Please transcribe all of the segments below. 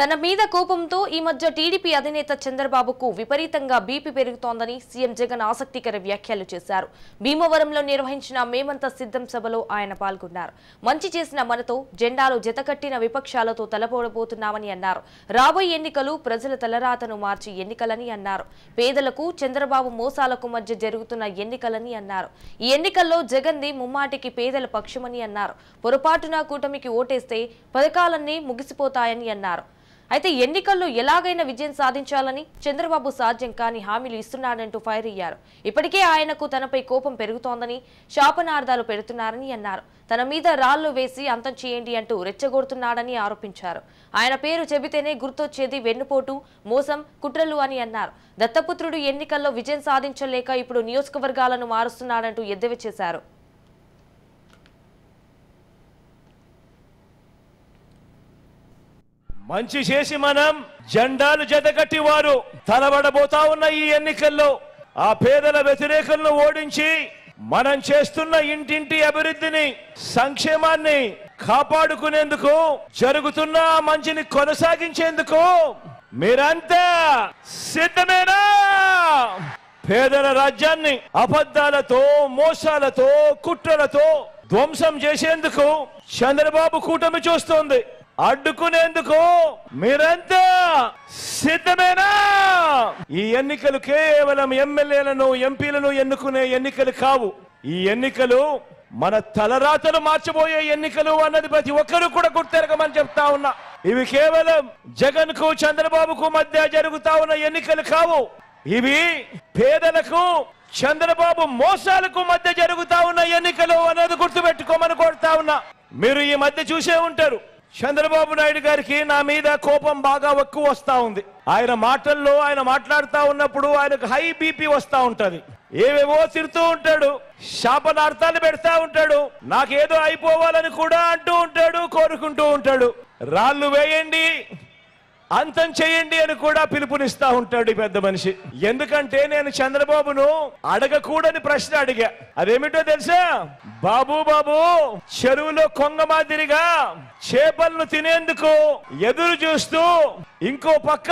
తన మీద కోపంతో ఈ మధ్య టీడీపీ అధినేత చంద్రబాబుకు విపరీతంగా బీపీ పెరుగుతోందని సీఎం జగన్ ఆసక్తికర వ్యాఖ్యలు చేశారు. భీమవరంలో నిర్వహించిన మేమంతా సిద్ధం సభలో ఆయన పాల్గొన్నారు. మంచి చేసిన మనతో జెండాలు జతకట్టిన విపక్షాలతో తలపోడబోతున్నామని అన్నారు. రాబోయే ఎన్నికలు ప్రజల తలరాతను మార్చి ఎన్నికలని అన్నారు. పేదలకు చంద్రబాబు మోసాలకు మధ్య జరుగుతున్న ఎన్నికలని అన్నారు. ఈ ఎన్నికల్లో జగన్ది ముమ్మాటికి పేదల పక్షమని అన్నారు. పొరపాటున కూటమికి ఓటేస్తే పథకాలన్నీ ముగిసిపోతాయని అన్నారు. అయితే ఎన్నికల్లో ఎలాగైనా విజయం సాధించాలని చంద్రబాబు సాధ్యం కాని హామీలు ఇస్తున్నాడంటూ ఫైర్ అయ్యారు. ఇప్పటికే ఆయనకు తనపై కోపం పెరుగుతోందని, శాపనార్థాలు పెడుతున్నారని అన్నారు. తన మీద రాళ్లు వేసి అంతం చేయండి అంటూ రెచ్చగొడుతున్నాడని ఆరోపించారు. ఆయన పేరు చెబితేనే గుర్తొచ్చేది వెన్నుపోటు, మోసం, కుట్రలు అని అన్నారు. దత్తపుత్రుడు ఎన్నికల్లో విజయం సాధించలేక ఇప్పుడు నియోజకవర్గాలను మారుస్తున్నాడంటూ ఎద్దేవా చేశారు. మంచి చేసి మనం జెండాలు జతకట్టి వారు తలబడబోతా ఉన్న ఈ ఎన్నికల్లో ఆ పేదల వ్యతిరేకులను ఓడించి మనం చేస్తున్న ఇంటింటి అభివృద్ధిని, సంక్షేమాన్ని కాపాడుకునేందుకు, జరుగుతున్న మంచిని కొనసాగించేందుకు మీరంతా సిద్ధమేనా? పేదల రాజ్యాన్ని అబద్ధాలతో, మోసాలతో, కుట్రలతో ధ్వంసం చేసేందుకు చంద్రబాబు కూటమి చూస్తోంది. అడ్డుకునేందుకు మీరంతా సిద్ధమేనా? ఈ ఎన్నికలు కేవలం ఎమ్మెల్యేలను, ఎంపీలను ఎన్నుకునే ఎన్నికలు కావు. ఈ ఎన్నికలు మన తలరాతలు మార్చబోయే ఎన్నికలు అన్నది ప్రతి ఒక్కరూ కూడా గుర్తెరగమని చెప్తా ఉన్నా. ఇవి కేవలం జగన్ కు, చంద్రబాబుకు మధ్య జరుగుతా ఉన్న ఎన్నికలు కావు. ఇవి పేదలకు, చంద్రబాబు మోసాలకు మధ్య జరుగుతా ఉన్న ఎన్నికలు అన్నది గుర్తుపెట్టుకోమని కోరుతా ఉన్నా. మీరు ఈ మధ్య చూసే ఉంటారు, చంద్రబాబు నాయుడు గారికి నా మీద కోపం బాగా ఎక్కువ వస్తా ఉంది. ఆయన మాటల్లో ఆయన మాట్లాడుతూ ఉన్నప్పుడు ఆయనకు హై బీపీ వస్తా ఉంటది. ఏవేవో తిరుతూ ఉంటాడు, శాపనార్థాలు పెడతా ఉంటాడు, నాకేదో అయిపోవాలని కూడా అంటూ ఉంటాడు, కోరుకుంటూ ఉంటాడు. రాళ్ళు వేయండి, అంతం చేయండి అని కూడా పిలుపునిస్తా ఉంటాడు ఈ పెద్ద మనిషి. ఎందుకంటే నేను చంద్రబాబును అడగకూడని ప్రశ్న అడిగా. అదేమిటో తెలుసా? బాబు చెరువులో కొంగ మాదిరిగా చేపలను తినేందుకు ఎదురు చూస్తూ ఇంకో పక్క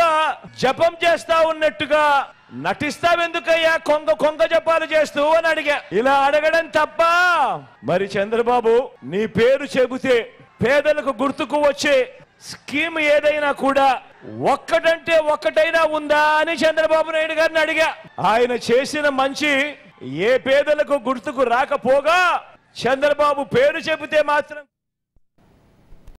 జపం చేస్తా ఉన్నట్టుగా నటిస్తావెందుకయ్యా కొంగ జపాలు చేస్తూ అని అడిగా. ఇలా అడగడం తప్ప? మరి చంద్రబాబు, నీ పేరు చెబితే పేదలకు గుర్తుకు వచ్చే స్కీమ్ ఏదైనా కూడా ఒక్కటంటే ఒక్కటైనా ఉందా అని చంద్రబాబు నాయుడు గారిని అడిగా. ఆయన చేసిన మంచి ఏ పేదలకు గుర్తుకు రాకపోగా చంద్రబాబు పేరు చెబితే మాత్రం